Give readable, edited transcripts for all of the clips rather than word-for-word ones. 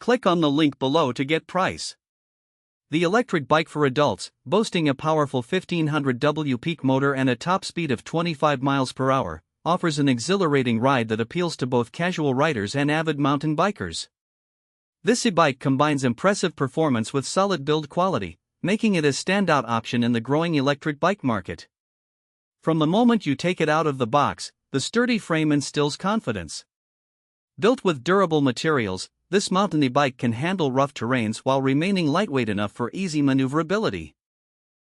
Click on the link below to get price. The electric bike for adults, boasting a powerful 1500W peak motor and a top speed of 25 miles per hour, offers an exhilarating ride that appeals to both casual riders and avid mountain bikers. This e-bike combines impressive performance with solid build quality, making it a standout option in the growing electric bike market. From the moment you take it out of the box, the sturdy frame instills confidence. Built with durable materials, this mountain e-bike can handle rough terrains while remaining lightweight enough for easy maneuverability.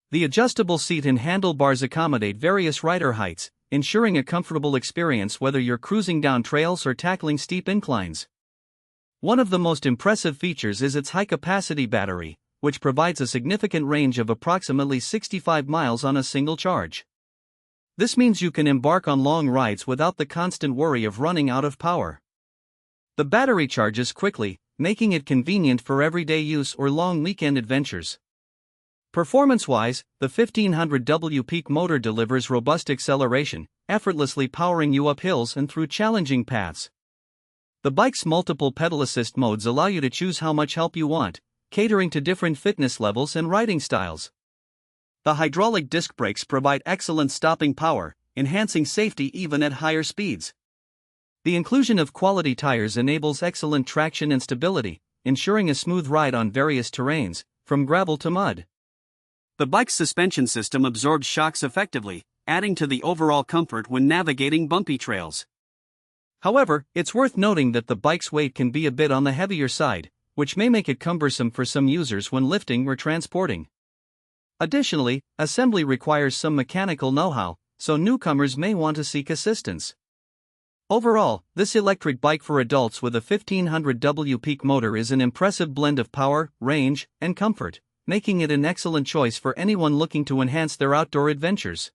The adjustable seat and handlebars accommodate various rider heights, ensuring a comfortable experience whether you're cruising down trails or tackling steep inclines. One of the most impressive features is its high-capacity battery, which provides a significant range of approximately 65 miles on a single charge. This means you can embark on long rides without the constant worry of running out of power. The battery charges quickly, making it convenient for everyday use or long weekend adventures. Performance-wise, the 1500W peak motor delivers robust acceleration, effortlessly powering you up hills and through challenging paths. The bike's multiple pedal assist modes allow you to choose how much help you want, catering to different fitness levels and riding styles. The hydraulic disc brakes provide excellent stopping power, enhancing safety even at higher speeds. The inclusion of quality tires enables excellent traction and stability, ensuring a smooth ride on various terrains, from gravel to mud. The bike's suspension system absorbs shocks effectively, adding to the overall comfort when navigating bumpy trails. However, it's worth noting that the bike's weight can be a bit on the heavier side, which may make it cumbersome for some users when lifting or transporting. Additionally, assembly requires some mechanical know-how, so newcomers may want to seek assistance. Overall, this electric bike for adults with a 1500W peak motor is an impressive blend of power, range, and comfort, making it an excellent choice for anyone looking to enhance their outdoor adventures.